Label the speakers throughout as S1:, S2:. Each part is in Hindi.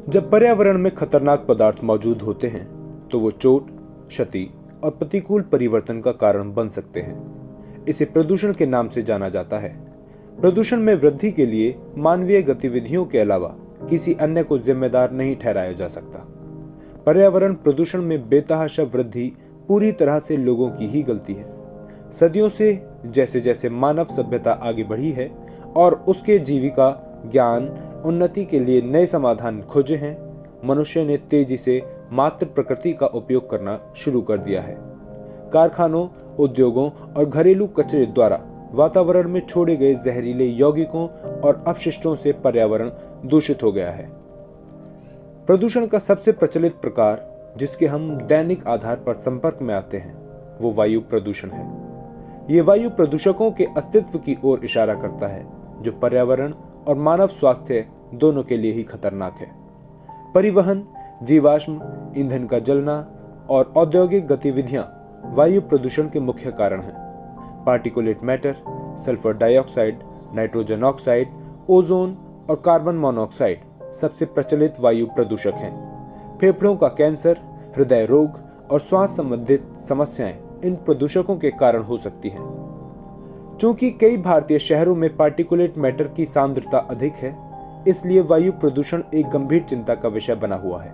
S1: जब पर्यावरण में खतरनाक पदार्थ मौजूद होते हैं तो वो चोट, क्षति और प्रतिकूल परिवर्तन का कारण बन सकते हैं। इसे प्रदूषण के नाम से जाना जाता है। प्रदूषण में वृद्धि के लिए मानवीय गतिविधियों के अलावा किसी अन्य को जिम्मेदार नहीं ठहराया जा सकता। पर्यावरण प्रदूषण में बेतहाशा वृद्धि पूरी तरह से लोगों की ही गलती है। सदियों से जैसे जैसे मानव सभ्यता आगे बढ़ी है और उसके जीविका, ज्ञान, उन्नति के लिए नए समाधान खोजे हैं, मनुष्य ने तेजी से मात्र प्रकृति का उपयोग करना शुरू कर दिया है। कारखानों, उद्योगों और घरेलू कचरे द्वारा वातावरण में छोड़े गए जहरीले यौगिकों और अपशिष्टों से पर्यावरण दूषित हो गया है। प्रदूषण का सबसे प्रचलित प्रकार, जिसके हम दैनिक आधार पर संपर्क में आते हैं, वो वायु प्रदूषण है। ये वायु प्रदूषकों के अस्तित्व की ओर इशारा करता है, जो पर्यावरण और मानव स्वास्थ्य दोनों के लिए ही खतरनाक है। परिवहन, जीवाश्म ईंधन का जलना और औद्योगिक गतिविधियां वायु प्रदूषण के मुख्य कारण हैं। Particulate matter, sulphur dioxide, nitrogen oxide, ozone और कार्बन मोनोऑक्साइड सबसे प्रचलित वायु प्रदूषक हैं। फेफड़ों का कैंसर, हृदय रोग और श्वास संबंधित समस्याएं इन प्रदूषकों के कारण हो सकती हैं। चूंकि कई भारतीय शहरों में पार्टिकुलेट मैटर की सांद्रता अधिक है, इसलिए वायु प्रदूषण एक गंभीर चिंता का विषय बना हुआ है।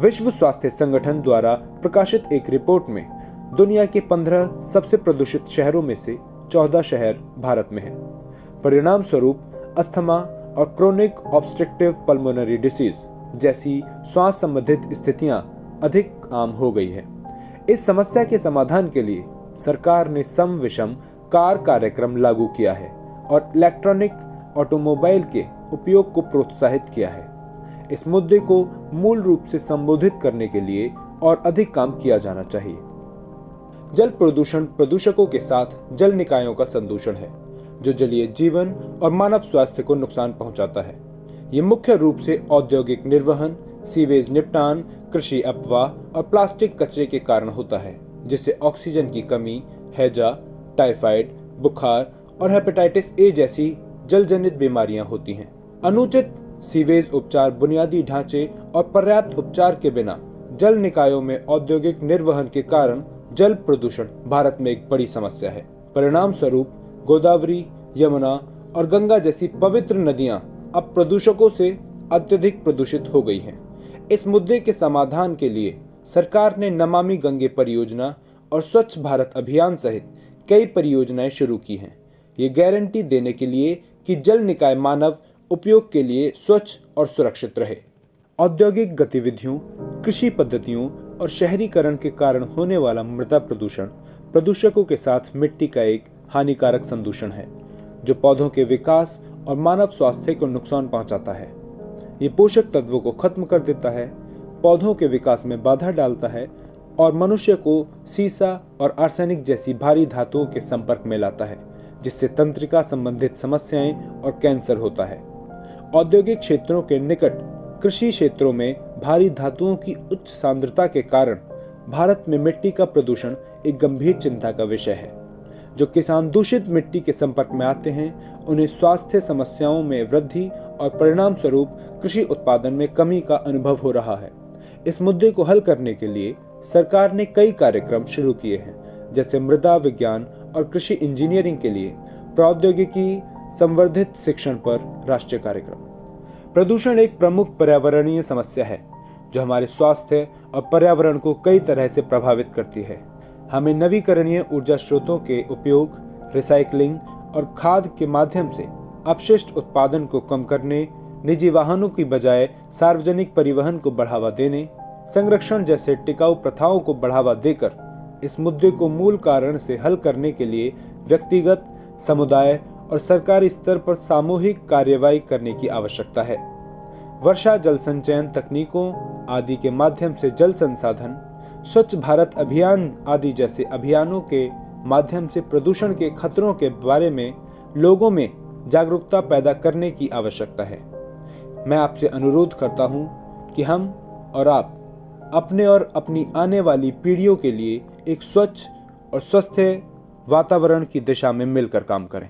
S1: विश्व स्वास्थ्य संगठन द्वारा प्रकाशित एक रिपोर्ट में दुनिया के 15 सबसे प्रदूषित शहरों में से 14 शहर भारत में हैं। परिणाम स्वरूप अस्थमा और क्रोनिक ऑब्स्ट्रक्टिव पल्मोनरी डिसीज जैसी श्वास संबंधित स्थितियां अधिक आम हो गई है। इस समस्या के समाधान के लिए सरकार ने सम विषम कार कार्यक्रम लागू किया है और इलेक्ट्रॉनिक ऑटोमोबाइल के उपयोग को प्रोत्साहित किया है। इस मुद्दे को मूल रूप से संबोधित करने के लिए और अधिक काम किया जाना चाहिए। जल प्रदूषण प्रदूषकों के साथ जल निकायों का संदूषण है, जो जलीय जीवन और मानव स्वास्थ्य को नुकसान पहुंचाता है। ये मुख्य रूप से औद्योगिक निर्वहन, सीवेज निपटान, कृषि अपवाह और प्लास्टिक कचरे के कारण होता है, जिससे ऑक्सीजन की कमी, हैजा, टाइफाइड, बुखार और हेपेटाइटिस ए जैसी जलजनित बीमारियां होती हैं। अनुचित सीवेज उपचार, बुनियादी ढांचे और पर्याप्त उपचार के बिना जल निकायों में औद्योगिक निर्वहन के कारण जल प्रदूषण भारत में एक बड़ी समस्या है। परिणाम स्वरूप गोदावरी, यमुना और गंगा जैसी पवित्र नदियां अब प्रदूषकों से अत्यधिक प्रदूषित हो गई हैं। इस मुद्दे के समाधान के लिए सरकार ने नमामि गंगे परियोजना और स्वच्छ भारत अभियान सहित कई परियोजनाएं शुरू की हैं। ये गारंटी देने के लिए कि जल निकाय मानव उपयोग के लिए स्वच्छ और सुरक्षित रहे। औद्योगिक गतिविधियों, कृषि पद्धतियों और शहरीकरण के कारण होने वाला मृदा प्रदूषण प्रदूषकों के साथ मिट्टी का एक हानिकारक संदूषण है, जो पौधों के विकास और मानव स्वास्थ्य को नुकसान पहुंचाता है। ये पोषक तत्वों को खत्म कर देता है, पौधों के विकास में बाधा डालता है और मनुष्य को सीसा और आर्सेनिक जैसी भारी धातुओं के संपर्क में लाता है, जिससे तंत्रिका संबंधित समस्याएं और कैंसर होता है। औद्योगिक क्षेत्रों के निकट कृषि क्षेत्रों में भारी धातुओं की उच्च सांद्रता के कारण भारत में मिट्टी का प्रदूषण एक गंभीर चिंता का विषय है। जो किसान दूषित मिट्टी के संपर्क में आते हैं, उन्हें स्वास्थ्य समस्याओं में वृद्धि और परिणाम स्वरूप कृषि उत्पादन में कमी का अनुभव हो रहा है। इस मुद्दे को हल करने के लिए सरकार ने कई कार्यक्रम शुरू किए हैं, जैसे मृदा विज्ञान और कृषि इंजीनियरिंग के लिए प्रौद्योगिकी संवर्धित शिक्षण पर राष्ट्रीय कार्यक्रम। प्रदूषण एक प्रमुख पर्यावरणीय समस्या है, जो हमारे स्वास्थ्य और पर्यावरण को कई तरह से प्रभावित करती है। हमें नवीकरणीय ऊर्जा स्रोतों के उपयोग, रिसाइकलिंग और खाद के माध्यम से अपशिष्ट उत्पादन को कम करने, निजी वाहनों की बजाय सार्वजनिक परिवहन को बढ़ावा देने, संरक्षण जैसे टिकाऊ प्रथाओं को बढ़ावा देकर इस मुद्दे को मूल कारण से हल करने के लिए व्यक्तिगत, समुदाय और सरकारी स्तर पर सामूहिक कार्यवाही करने की आवश्यकता है। वर्षा जल संचयन तकनीकों आदि के माध्यम से जल संसाधन, स्वच्छ भारत अभियान आदि जैसे अभियानों के माध्यम से प्रदूषण के खतरों के बारे में लोगों में जागरूकता पैदा करने की आवश्यकता है। मैं आपसे अनुरोध करता हूं कि हम और आप अपने और अपनी आने वाली पीढ़ियों के लिए एक स्वच्छ और स्वस्थ वातावरण की दिशा में मिलकर काम करें।